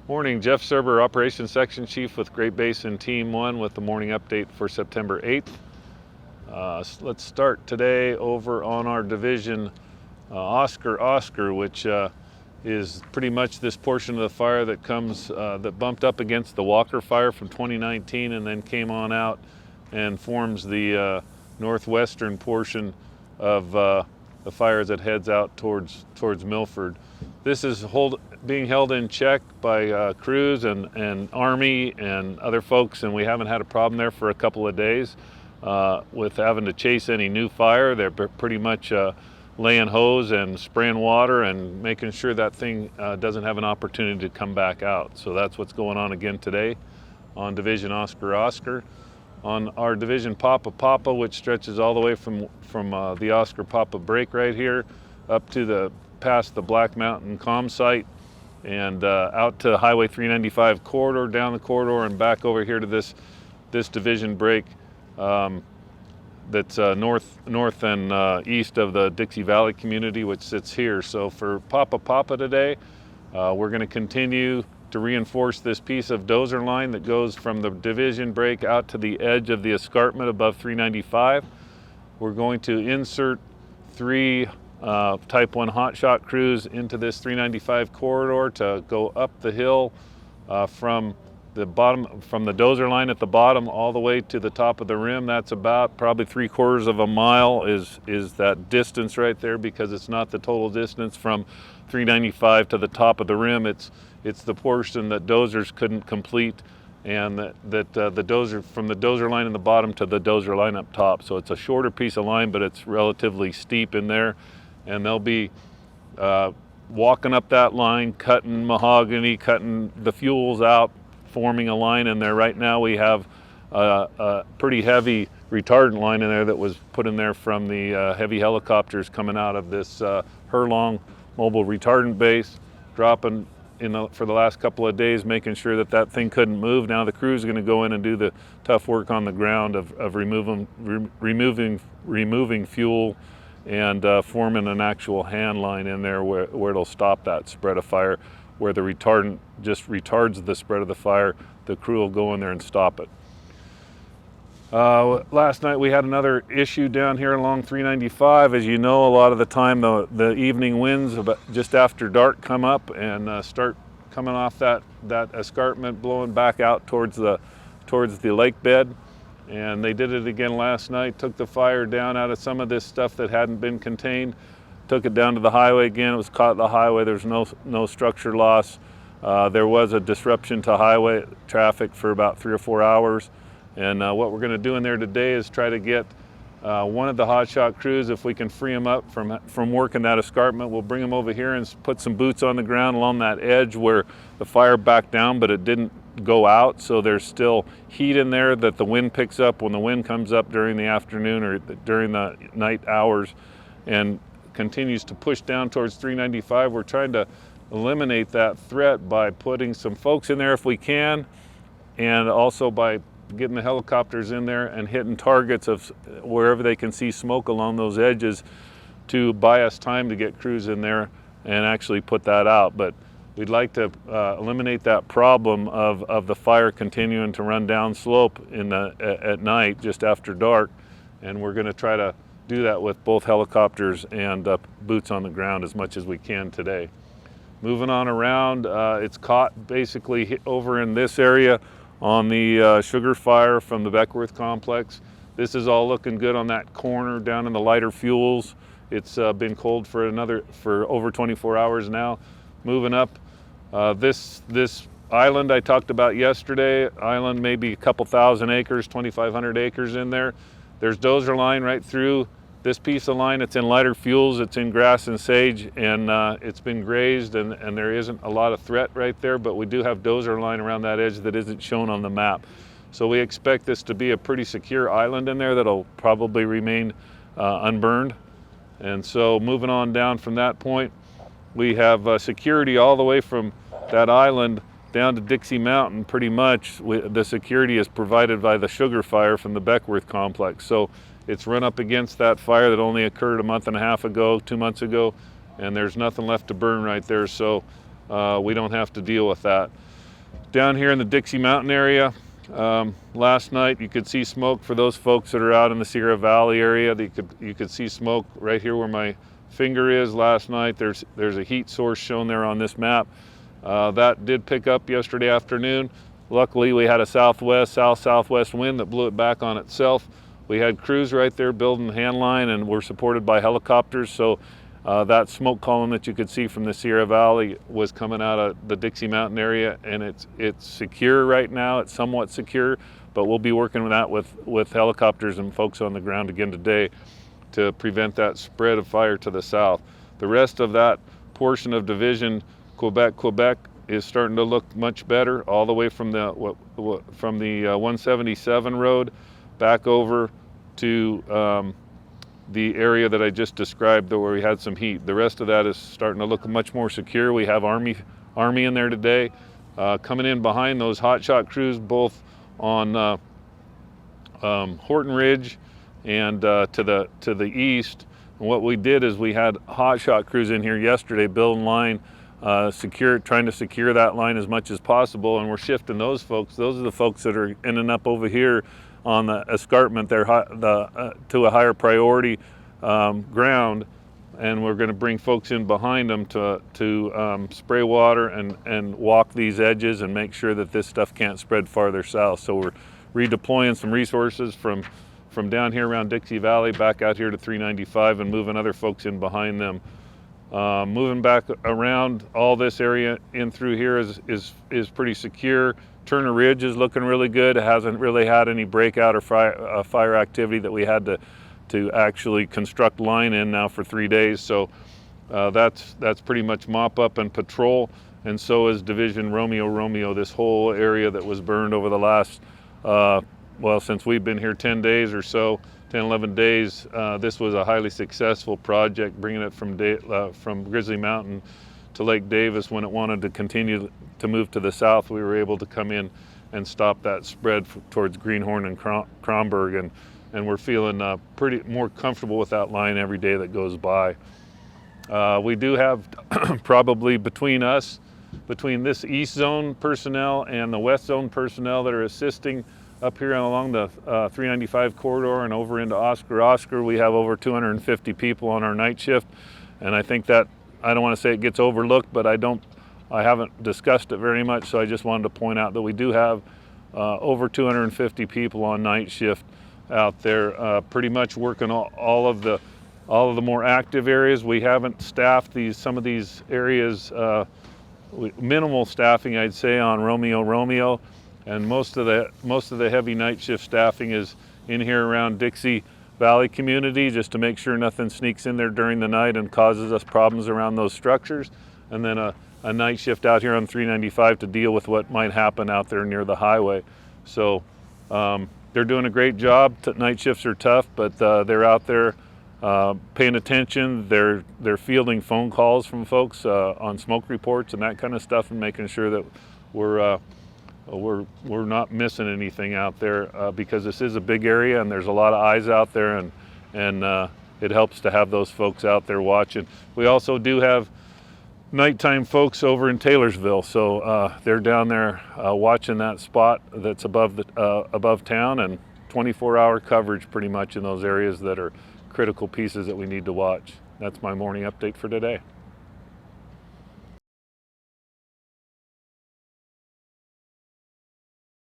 Morning, Jeff Surber, Operations Section Chief with Great Basin Team 1 with the morning update for September 8th. Let's start today over on our division Oscar, which is pretty much this portion of the fire that that bumped up against the Walker fire from 2019 and then came on out and forms the northwestern portion of the fire as it heads out towards Milford. This is being held in check by crews and Army and other folks, and we haven't had a problem there for a couple of days with having to chase any new fire. They're pretty much laying hose and spraying water and making sure that thing doesn't have an opportunity to come back out. So that's what's going on again today on Division Oscar. On our Division Papa, which stretches all the way from the Oscar Papa break right here up to past the Black Mountain comm site and out to Highway 395 corridor, down the corridor and back over here to this division break that's north and east of the Dixie Valley community, which sits here. So for Papa today, we're going to continue to reinforce this piece of dozer line that goes from the division break out to the edge of the escarpment above 395. We're going to insert 3 Type 1 hotshot crews into this 395 corridor to go up the hill from the dozer line at the bottom all the way to the top of the rim. That's about probably 3/4 of a mile is that distance right there, because it's not the total distance from 395 to the top of the rim. It's the portion that dozers couldn't complete, and that the dozer, from the dozer line in the bottom to the dozer line up top. So it's a shorter piece of line, but it's relatively steep in there, and they'll be walking up that line, cutting mahogany, cutting the fuels out, forming a line in there. Right now we have a pretty heavy retardant line in there that was put in there from the heavy helicopters coming out of this Hurlong mobile retardant base, dropping for the last couple of days, making sure that thing couldn't move. Now the crew's going to go in and do the tough work on the ground of removing fuel and forming an actual hand line in there where it'll stop that spread of fire. Where the retardant just retards the spread of the fire, the crew will go in there and stop it. Last night we had another issue down here along 395. As you know, a lot of the time the evening winds just after dark come up and start coming off that escarpment, blowing back out towards the lake bed. And they did it again last night, took the fire down out of some of this stuff that hadn't been contained, took it down to the highway again. It was caught at the highway. There's no structure loss. There was a disruption to highway traffic for about 3 or 4 hours. And what we're going to do in there today is try to get one of the hotshot crews, if we can free them up from working that escarpment. We'll bring them over here and put some boots on the ground along that edge where the fire backed down, but it didn't go out. So there's still heat in there that the wind picks up when the wind comes up during the afternoon or during the night hours and continues to push down towards 395. We're trying to eliminate that threat by putting some folks in there if we can, and also by getting the helicopters in there and hitting targets of wherever they can see smoke along those edges to buy us time to get crews in there and actually put that out. But we'd like to eliminate that problem of the fire continuing to run down slope at night just after dark, and we're going to try to do that with both helicopters and boots on the ground as much as we can today. Moving on around, it's caught basically over in this area on the sugar fire from the Beckworth complex. This is all looking good on that corner down in the lighter fuels. It's been cold for over 24 hours now. Moving up, this island I talked about yesterday, island maybe a couple thousand acres, 2,500 acres in there. There's dozer line right through this piece of line. It's in lighter fuels, it's in grass and sage, and it's been grazed, and there isn't a lot of threat right there, but we do have dozer line around that edge that isn't shown on the map. So we expect this to be a pretty secure island in there that'll probably remain unburned. And so moving on down from that point, we have security all the way from that island down to Dixie Mountain. Pretty much the security is provided by the sugar fire from the Beckworth complex. So it's run up against that fire that only occurred a month and a half ago, 2 months ago, and there's nothing left to burn right there, so we don't have to deal with that. Down here in the Dixie Mountain area, last night you could see smoke. For those folks that are out in the Sierra Valley area, you could see smoke right here where my finger is. Last night there's a heat source shown there on this map. That did pick up yesterday afternoon. Luckily we had a southwest wind that blew it back on itself. We had crews right there building the hand line, and we're supported by helicopters, so that smoke column that you could see from the Sierra Valley was coming out of the Dixie Mountain area, and it's secure right now. It's somewhat secure, but we'll be working with that with helicopters and folks on the ground again today to prevent that spread of fire to the south. The rest of that portion of Division Quebec is starting to look much better, all the way from the 177 road back over to the area that I just described, where we had some heat. The rest of that is starting to look much more secure. We have Army in there today, coming in behind those hotshot crews, both on Horton Ridge and to the east. And what we did is we had hotshot crews in here yesterday building line, trying to secure that line as much as possible, and we're shifting those folks. Those are the folks that are ending up over here on the escarpment there, to a higher priority ground, and we're going to bring folks in behind them to spray water and walk these edges and make sure that this stuff can't spread farther south. So we're redeploying some resources from down here around Dixie Valley back out here to 395 and moving other folks in behind them. Moving back around all this area in through here is pretty secure. Turner Ridge is looking really good. It hasn't really had any breakout or fire activity that we had to actually construct line in now for 3 days. So that's pretty much mop up and patrol. And so is Division Romeo, this whole area that was burned over the last, since we've been here 10 days or so, 10, 11 days. This was a highly successful project, bringing it from Grizzly Mountain to Lake Davis. When it wanted to continue to move to the south, we were able to come in and stop that spread towards Greenhorn and Kronberg, and we're feeling pretty more comfortable with that line every day that goes by. We do have probably between this east zone personnel and the west zone personnel that are assisting up here along the 395 corridor and over into Oscar, we have over 250 people on our night shift, and I think that, I don't want to say it gets overlooked, but I haven't discussed it very much, so I just wanted to point out that we do have over 250 people on night shift out there, pretty much working all of the more active areas. We haven't staffed some of these areas, minimal staffing, I'd say, on Romeo, and most of the heavy night shift staffing is in here around Dixie Valley community, just to make sure nothing sneaks in there during the night and causes us problems around those structures, and then a night shift out here on 395 to deal with what might happen out there near the highway. So they're doing a great job. Night shifts are tough, but they're out there paying attention. They're fielding phone calls from folks on smoke reports and that kind of stuff, and making sure that we're not missing anything out there, because this is a big area and there's a lot of eyes out there, and it helps to have those folks out there watching. We also do have nighttime folks over in Taylorsville, so they're down there watching that spot that's above town, and 24-hour coverage pretty much in those areas that are critical pieces that we need to watch. That's my morning update for today.